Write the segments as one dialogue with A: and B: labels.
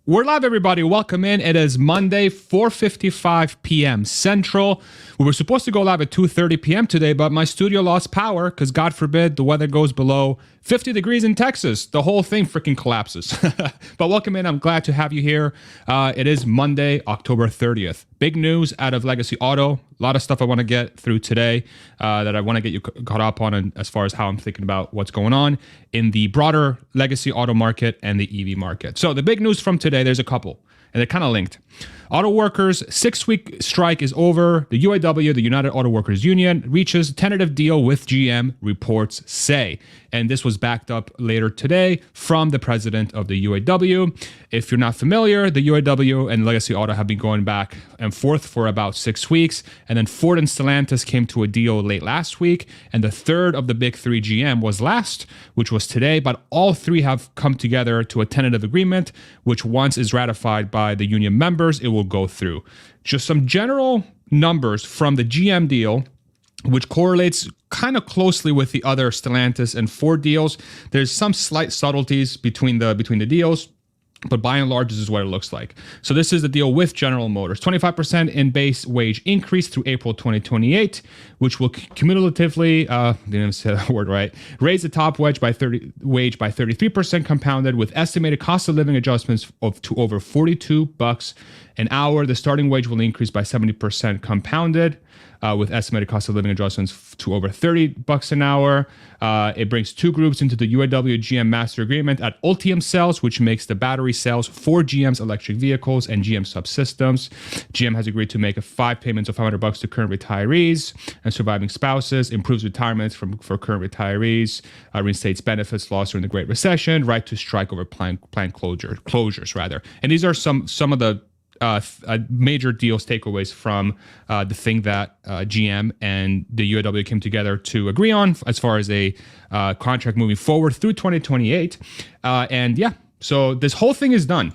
A: We're live, everybody. Welcome in. It is Monday, 4:55 p.m. Central. We were supposed to go live at 2:30 p.m. today, but my studio lost power because, God forbid, the weather goes below 50 degrees in Texas. The whole thing freaking collapses. But welcome in. I'm glad to have you here. It is Monday, October 30th. Big news out of Legacy Auto. A lot of stuff I want to get through today that I want to get you caught up on, and as far as how I'm thinking about what's going on in the broader Legacy Auto market and the EV market. So the big news from today, there's a couple, and they're kind of linked. Auto workers' 6-week strike is over. The UAW, the United Auto Workers Union, reaches tentative deal with GM, reports say. And this was backed up later today from the president of the UAW. If you're not familiar, the UAW and Legacy Auto have been going back and forth for about 6 weeks. And then Ford and Stellantis came to a deal late last week. And the third of the big three, GM, was last, which was today. But all three have come together to a tentative agreement, which once is ratified by the union members, it will go through. Just some general numbers from the GM deal, which correlates kind of closely with the other Stellantis and Ford deals. There's some slight subtleties between the deals, but by and large, this is what it looks like. So this is the deal with General Motors. 25% in base wage increase through April 2028, which will cumulatively, didn't even say that word right, raise the top wage by 33% compounded, with estimated cost of living adjustments to over $42 an hour. The starting wage will increase by 70% compounded, with estimated cost of living adjustments to over $30 an hour. It brings two groups into the UAW GM master agreement at Ultium Cells, which makes the battery cells for GM's electric vehicles and GM subsystems. GM has agreed to make 5 payments of $500 to current retirees and surviving spouses, improves retirements for current retirees, reinstates benefits lost during the Great Recession, right to strike over plant closures rather. And these are some of the major deals takeaways from the thing that GM and the UAW came together to agree on as far as a contract moving forward through 2028. So this whole thing is done.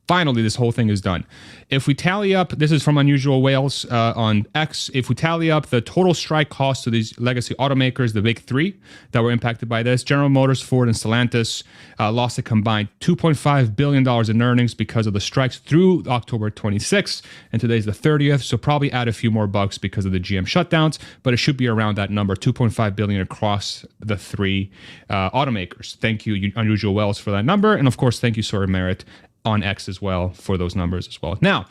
A: Finally, this whole thing is done. If we tally up, this is from Unusual Whales on X, if we tally up the total strike costs to these legacy automakers, the big three that were impacted by this, General Motors, Ford, and Stellantis lost a combined $2.5 billion in earnings because of the strikes through October 26th, and today's the 30th, so probably add a few more bucks because of the GM shutdowns, but it should be around that number, $2.5 billion across the three automakers. Thank you, Unusual Whales, for that number, and of course, thank you, Sora Merritt, on X as well for those numbers as well. Now,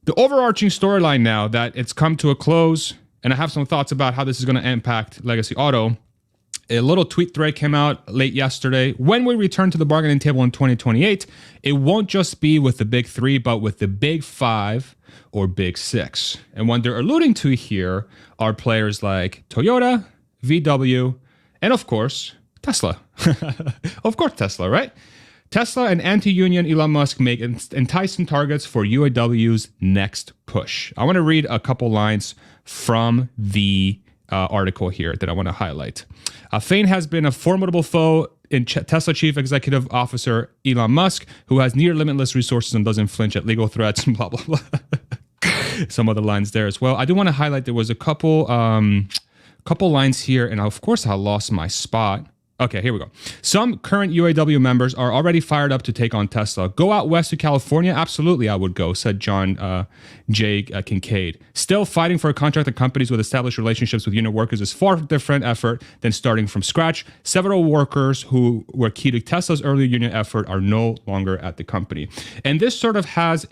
A: the overarching storyline now that it's come to a close, and I have some thoughts about how this is going to impact Legacy Auto. A little tweet thread came out late yesterday. When we return to the bargaining table in 2028, it won't just be with the big three, but with the big five or big six. And what they're alluding to here are players like Toyota, VW, and of course, Tesla. Of course, Tesla, right? Tesla and anti-union Elon Musk make enticing targets for UAW's next push. I want to read a couple lines from the article here that I want to highlight. Fain has been a formidable foe in Tesla Chief Executive Officer Elon Musk, who has near limitless resources and doesn't flinch at legal threats and blah, blah, blah. Some other lines there as well. I do want to highlight there was a couple lines here, and of course I lost my spot. Okay, here we go. Some current UAW members are already fired up to take on Tesla. Go out west to California? Absolutely, I would go, said John J. Kincaid. Still, fighting for a contract at companies with established relationships with union workers is far different effort than starting from scratch. Several workers who were key to Tesla's early union effort are no longer at the company. And this sort of has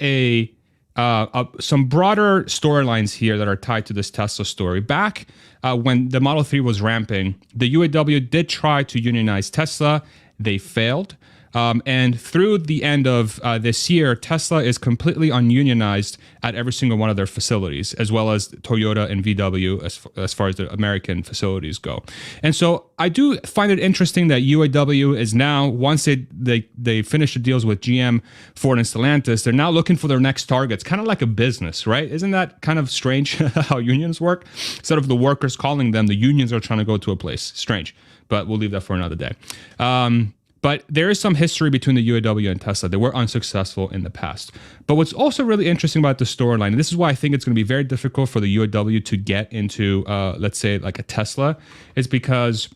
A: some broader storylines here that are tied to this Tesla story. Back when the Model 3 was ramping, the UAW did try to unionize Tesla. They failed. And through the end of this year, Tesla is completely ununionized at every single one of their facilities, as well as Toyota and VW as far as the American facilities go. And so I do find it interesting that UAW is now, once they finish the deals with GM, Ford, and Stellantis, they're now looking for their next targets, kind of like a business, right? Isn't that kind of strange how unions work? Instead of the workers calling them, the unions are trying to go to a place. Strange, but we'll leave that for another day. But there is some history between the UAW and Tesla. They were unsuccessful in the past. But what's also really interesting about the storyline, and this is why I think it's going to be very difficult for the UAW to get into, let's say, like a Tesla, is because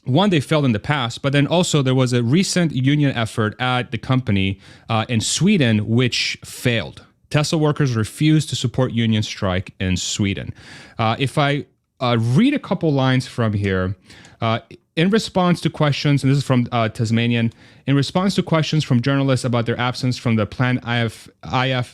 A: one, they failed in the past, but then also there was a recent union effort at the company in Sweden, which failed. Tesla workers refused to support union strike in Sweden. If I read a couple lines from here, in response to questions, and this is from Tasmanian, in response to questions from journalists about their absence from the planned IF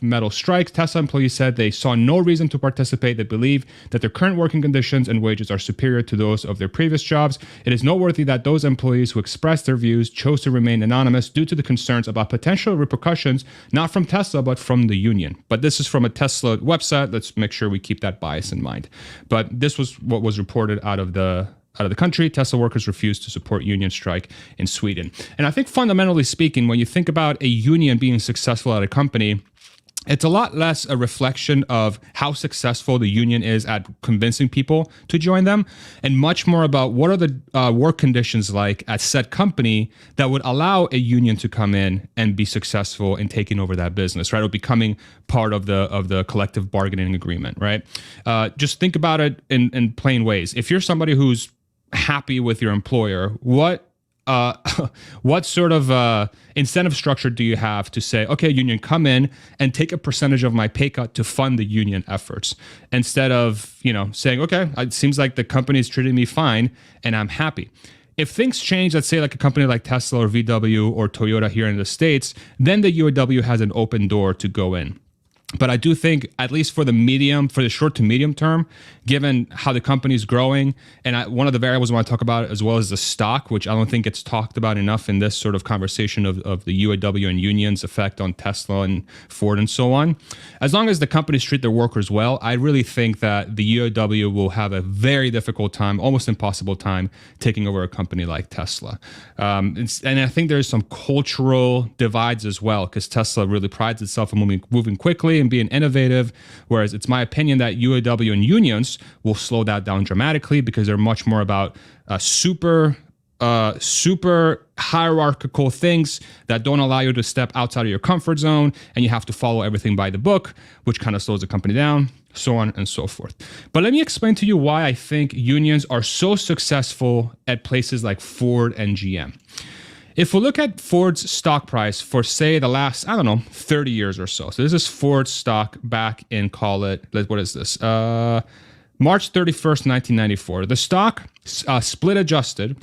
A: metal strikes, Tesla employees said they saw no reason to participate. They believe that their current working conditions and wages are superior to those of their previous jobs. It is noteworthy that those employees who expressed their views chose to remain anonymous due to the concerns about potential repercussions, not from Tesla, but from the union. But this is from a Tesla website. Let's make sure we keep that bias in mind. But this was what was reported out of the country. Tesla workers refused to support union strike in Sweden. And I think fundamentally speaking, when you think about a union being successful at a company, it's a lot less a reflection of how successful the union is at convincing people to join them, and much more about what are the work conditions like at said company that would allow a union to come in and be successful in taking over that business, right? Or becoming part of the collective bargaining agreement, right? Just think about it in plain ways. If you're somebody who's happy with your employer, what sort of incentive structure do you have to say, okay, union, come in and take a percentage of my pay cut to fund the union efforts, instead of, saying, okay, it seems like the company is treating me fine and I'm happy. If things change, let's say like a company like Tesla or VW or Toyota here in the States, then the UAW has an open door to go in. But I do think, at least for the short to medium term, given how the company is growing, and one of the variables I want to talk about as well is the stock, which I don't think gets talked about enough in this sort of conversation of the UAW and unions' effect on Tesla and Ford and so on. As long as the companies treat their workers well, I really think that the UAW will have a very difficult time, almost impossible time, taking over a company like Tesla. And I think there's some cultural divides as well, because Tesla really prides itself on moving quickly and being innovative, whereas it's my opinion that UAW and unions will slow that down dramatically, because they're much more about super hierarchical things that don't allow you to step outside of your comfort zone, and you have to follow everything by the book, which kind of slows the company down, so on and so forth. But let me explain to you why I think unions are so successful at places like Ford and GM. If we look at Ford's stock price for, say, the last, 30 years or so. So this is Ford's stock back in, call it, what is this? March 31st, 1994. The stock, split adjusted,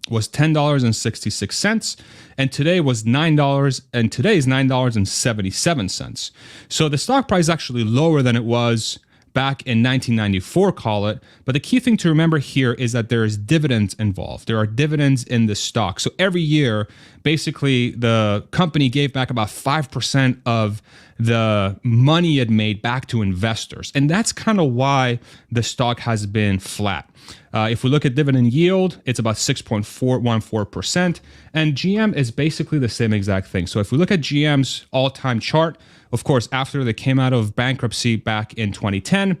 A: was $10.66, and today was $9, and today is $9.77. So the stock price is actually lower than it was back in 1994, call it. But the key thing to remember here is that there is dividends involved. There are dividends in the stock. So every year, basically, the company gave back about 5% of the money it made back to investors. And that's kind of why the stock has been flat. If we look at dividend yield, it's about 6.414%. And GM is basically the same exact thing. So if we look at GM's all-time chart, of course, after they came out of bankruptcy back in 2010,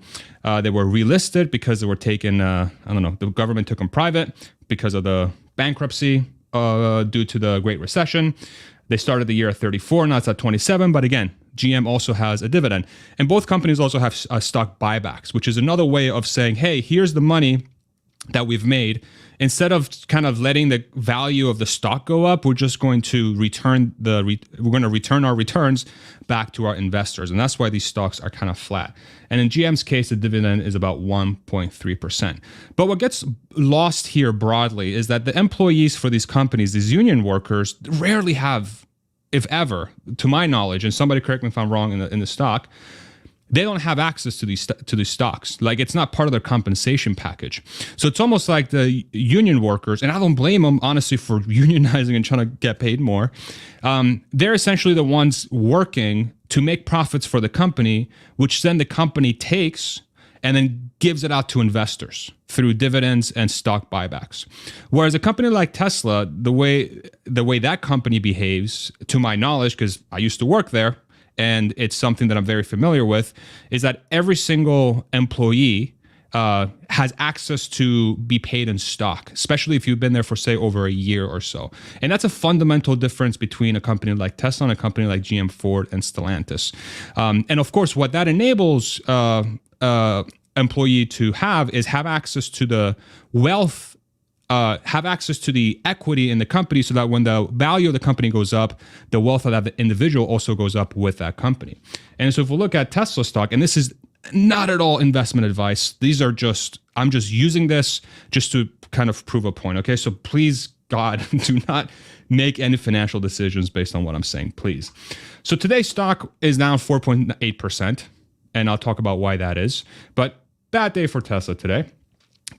A: they were relisted because they were taken, the government took them private because of the bankruptcy due to the Great Recession. They started the year at 34, now it's at 27. But again, GM also has a dividend. And both companies also have stock buybacks, which is another way of saying, hey, here's the money that we've made. Instead of kind of letting the value of the stock go up, we're just going to return our returns back to our investors. And that's why these stocks are kind of flat. And in GM's case, the dividend is about 1.3%. But what gets lost here broadly is that the employees for these companies, these union workers, rarely have, if ever, to my knowledge, and somebody correct me if I'm wrong in the stock, they don't have access to these stocks. Like, it's not part of their compensation package. So it's almost like the union workers, and I don't blame them, honestly, for unionizing and trying to get paid more. They're essentially the ones working to make profits for the company, which then the company takes and then gives it out to investors through dividends and stock buybacks. Whereas a company like Tesla, the way that company behaves, to my knowledge, because I used to work there, and it's something that I'm very familiar with, is that every single employee has access to be paid in stock, especially if you've been there for, say, over a year or so. And that's a fundamental difference between a company like Tesla and a company like GM, Ford, and Stellantis. And of course, what that enables employee to have access to the wealth have access to the equity in the company so that when the value of the company goes up, the wealth of that individual also goes up with that company. And so if we look at Tesla stock, and this is not at all investment advice, I'm just using this just to kind of prove a point. Okay. So please, God, do not make any financial decisions based on what I'm saying, please. So today's stock is down 4.8%, and I'll talk about why that is. But bad day for Tesla today.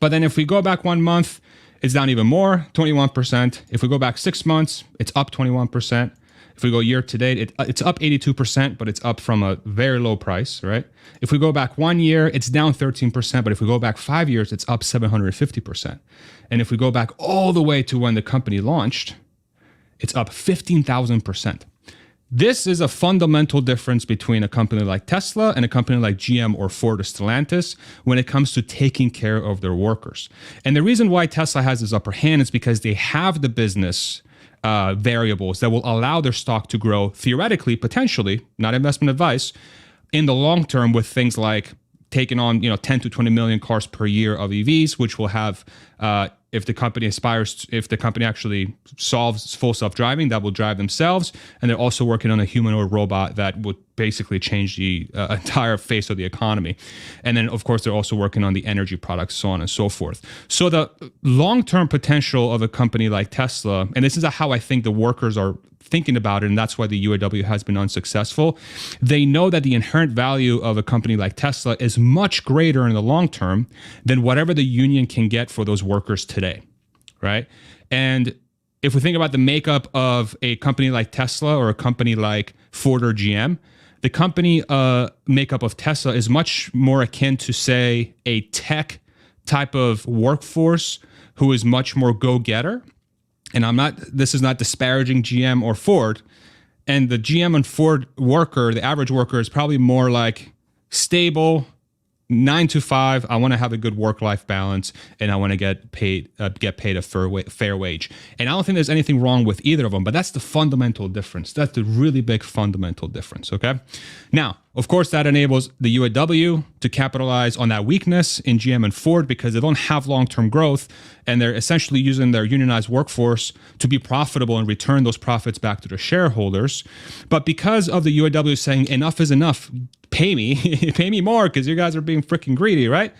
A: But then if we go back 1 month, it's down even more, 21%. If we go back 6 months, it's up 21%. If we go year to date, it's up 82%, but it's up from a very low price, right? If we go back 1 year, it's down 13%, but if we go back 5 years, it's up 750%. And if we go back all the way to when the company launched, it's up 15,000%. This is a fundamental difference between a company like Tesla and a company like GM or Ford or Stellantis when it comes to taking care of their workers. And the reason why Tesla has this upper hand is because they have the business variables that will allow their stock to grow theoretically, potentially, not investment advice, in the long term with things like taking on 10 to 20 million cars per year of EVs, which will have, if the company actually solves full self-driving, that will drive themselves. And they're also working on a humanoid robot that would basically change the entire face of the economy. And then, of course, they're also working on the energy products, so on and so forth. So the long-term potential of a company like Tesla, and this is how I think the workers are thinking about it, and that's why the UAW has been unsuccessful. They know that the inherent value of a company like Tesla is much greater in the long term than whatever the union can get for those workers today, right? And if we think about the makeup of a company like Tesla or a company like Ford or GM, the company makeup of Tesla is much more akin to, say, a tech type of workforce who is much more go-getter. And this is not disparaging GM or Ford. And the GM and Ford worker, the average worker, is probably more like stable, 9 to 5. I want to have a good work-life balance, and I want to get paid a fair wage. And I don't think there's anything wrong with either of them, but that's the fundamental difference. That's the really big fundamental difference, okay? Now, of course, that enables the UAW to capitalize on that weakness in GM and Ford because they don't have long-term growth, and they're essentially using their unionized workforce to be profitable and return those profits back to the shareholders. But because of the UAW saying enough is enough, pay me, pay me more because you guys are being freaking greedy, right?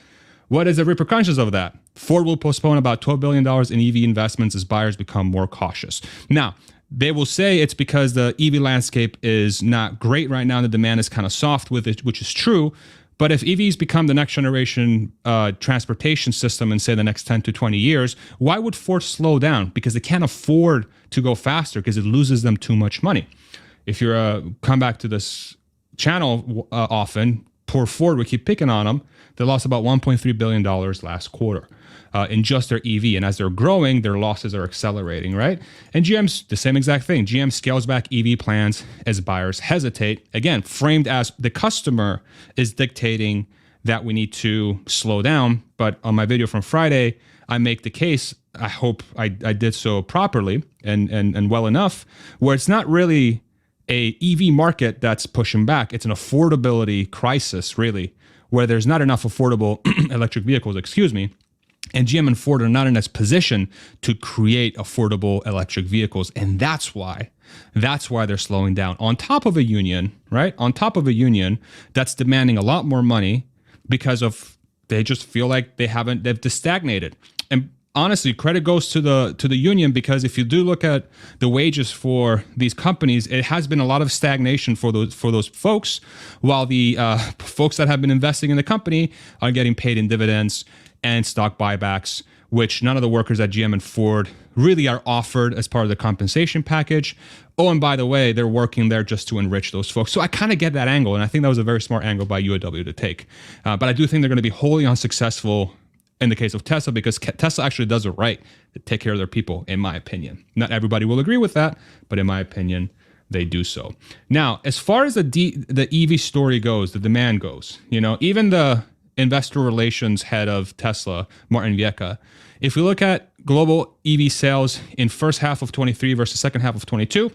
A: What is the repercussions of that? Ford will postpone about $12 billion in EV investments as buyers become more cautious. Now, they will say it's because the EV landscape is not great right now and the demand is kind of soft with it, which is true. But if EVs become the next generation transportation system in, say, the next 10 to 20 years, why would Ford slow down? Because they can't afford to go faster because it loses them too much money. If you're come back to this channel often, poor Ford, we keep picking on them. They lost about $1.3 billion last quarter in just their EV. And as they're growing, their losses are accelerating, right? And GM's the same exact thing. GM scales back EV plans as buyers hesitate, again, framed as the customer is dictating that we need to slow down. But on my video from Friday, I make the case, I hope I did so properly and well enough, where it's not really a EV market that's pushing back. It's an affordability crisis, really, where there's not enough affordable electric vehicles, and GM and Ford are not in a position to create affordable electric vehicles. And that's why they're slowing down. On top of a union, right? On top of a union that's demanding a lot more money because of they just feel like they've just stagnated. And honestly, credit goes to the union because if you do look at the wages for these companies, it has been a lot of stagnation for those folks, while the folks that have been investing in the company are getting paid in dividends and stock buybacks, which none of the workers at GM and Ford really are offered as part of the compensation package. Oh, and by the way, they're working there just to enrich those folks. So I kind of get that angle, and I think that was a very smart angle by UAW to take. But I do think they're going to be wholly unsuccessful in the case of Tesla because Tesla actually does it right to take care of their people, in my opinion. Not everybody will agree with that, but in my opinion, they do so. Now, as far as the EV story goes, the demand goes, even the investor relations head of Tesla, Martin Viecha, if we look at global EV sales in first half of 23 versus second half of 22,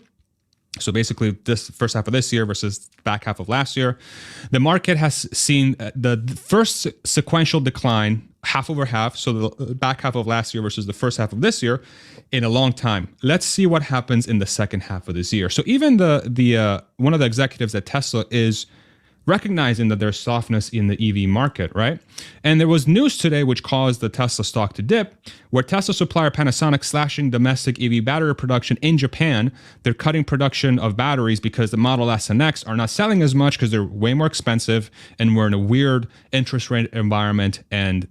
A: so basically this first half of this year versus back half of last year, the market has seen the first sequential decline half over half, so the back half of last year versus the first half of this year, in a long time. Let's see what happens in the second half of this year. So even the one of the executives at Tesla is recognizing that there's softness in the EV market, right? And there was news today which caused the Tesla stock to dip, where Tesla supplier Panasonic slashing domestic EV battery production in Japan. They're cutting production of batteries because the Model S and X are not selling as much because they're way more expensive, and we're in a weird interest rate environment and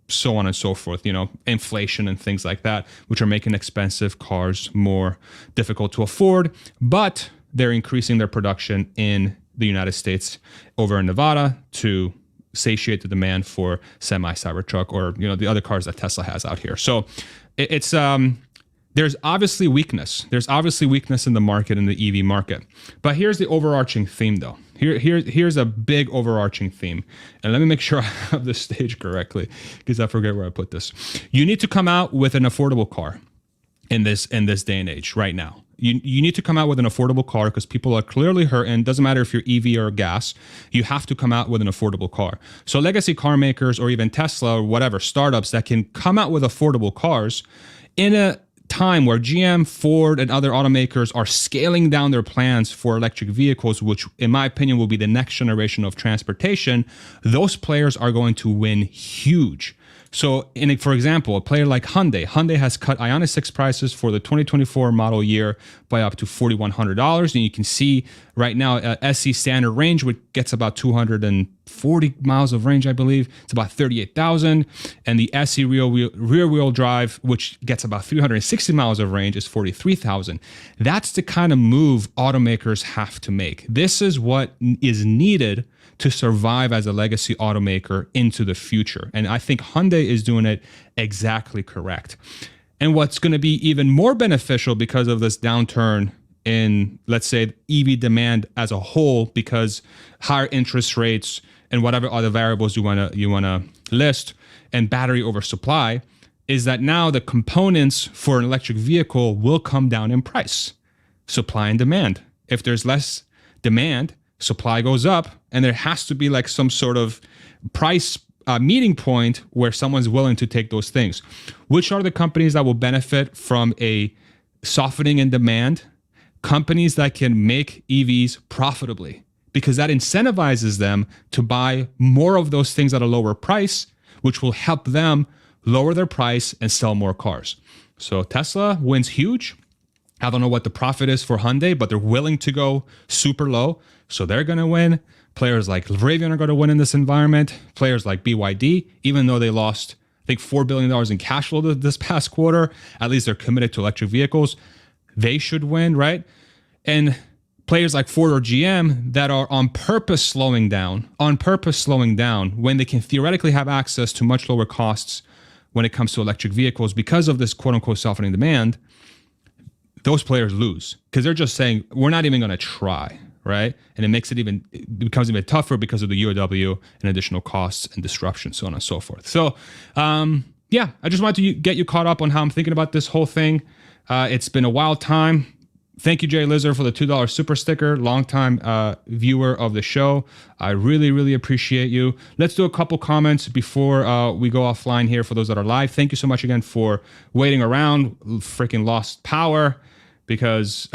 A: so on and so forth, inflation and things like that, which are making expensive cars more difficult to afford. But they're increasing their production in the United States over in Nevada to satiate the demand for semi-Cybertruck or the other cars that Tesla has out here. So it's there's obviously weakness. There's obviously weakness in the market, in the EV market. But here's the overarching theme, though. Here's a big overarching theme. And let me make sure I have the stage correctly because I forget where I put this. You need to come out with an affordable car in this day and age right now. You need to come out with an affordable car because people are clearly hurting. Doesn't matter if you're EV or gas, you have to come out with an affordable car. So legacy car makers or even Tesla or whatever, startups that can come out with affordable cars in a time where GM, Ford, and other automakers are scaling down their plans for electric vehicles, which in my opinion will be the next generation of transportation, those players are going to win huge. So, for example, a player like Hyundai has cut Ioniq 6 prices for the 2024 model year by up to $4,100. And you can see right now SE standard range, which gets about 240 miles of range, I believe. It's about 38,000. And the SE rear wheel drive, which gets about 360 miles of range, is 43,000. That's the kind of move automakers have to make. This is what is needed to survive as a legacy automaker into the future. And I think Hyundai is doing it exactly correct. And what's going to be even more beneficial because of this downturn in, let's say, EV demand as a whole, because higher interest rates and whatever other variables you want to list, and battery oversupply, is that now the components for an electric vehicle will come down in price. Supply and demand. If there's less demand, supply goes up, and there has to be like some sort of price meeting point where someone's willing to take those things. Which are the companies that will benefit from a softening in demand? Companies that can make EVs profitably, because that incentivizes them to buy more of those things at a lower price, which will help them lower their price and sell more cars. So Tesla wins huge. I don't know what the profit is for Hyundai, but they're willing to go super low. So they're going to win. Players like Rivian are going to win in this environment. Players like BYD, even though they lost, I think, $4 billion in cash flow this past quarter, at least they're committed to electric vehicles. They should win, right? And players like Ford or GM that are on purpose slowing down when they can theoretically have access to much lower costs when it comes to electric vehicles because of this quote unquote softening demand, those players lose because they're just saying, we're not even going to try, right? And it becomes even tougher because of the UAW and additional costs and disruption, so on and so forth. So, I just wanted to get you caught up on how I'm thinking about this whole thing. It's been a wild time. Thank you, Jay Lizard, for the $2 super sticker, longtime viewer of the show. I really, really appreciate you. Let's do a couple comments before we go offline here for those that are live. Thank you so much again for waiting around. Freaking lost power because,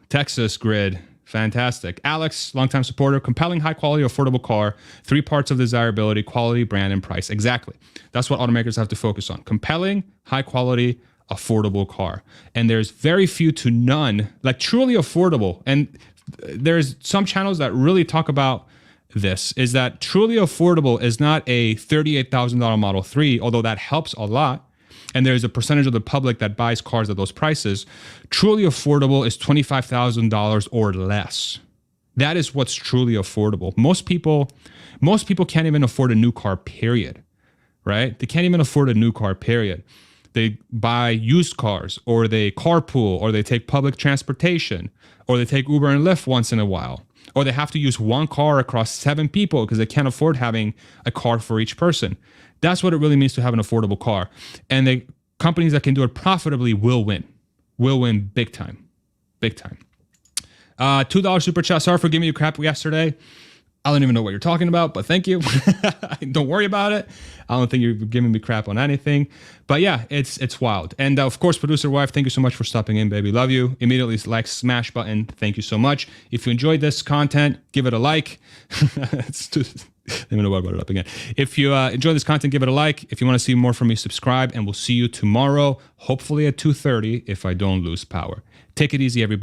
A: Texas grid. Fantastic. Alex, longtime supporter, compelling, high quality, affordable car, 3 parts of desirability, quality, brand, and price. Exactly. That's what automakers have to focus on. Compelling, high quality, affordable car. And there's very few to none, like truly affordable. And there's some channels that really talk about this, is that truly affordable is not a $38,000 Model 3, although that helps a lot. And there's a percentage of the public that buys cars at those prices. Truly affordable is $25,000 or less. That is what's truly affordable. Most people can't even afford a new car, period. Right? They can't even afford a new car, period. They buy used cars, or they carpool, or they take public transportation, or they take Uber and Lyft once in a while, or they have to use one car across 7 people because they can't afford having a car for each person. That's what it really means to have an affordable car. And the companies that can do it profitably will win big time. $2 super chat. Sorry for giving you crap yesterday. I don't even know what you're talking about, but thank you. Don't worry about it. I don't think you're giving me crap on anything. But yeah, it's wild. And of course, producer wife, thank you so much for stopping in, baby. Love you. Immediately like, smash button. Thank you so much. If you enjoyed this content, give it a like. Let me know why I brought it up again. If you enjoy this content, give it a like. If you want to see more from me, subscribe. And we'll see you tomorrow, hopefully at 2:30 if I don't lose power. Take it easy, everybody.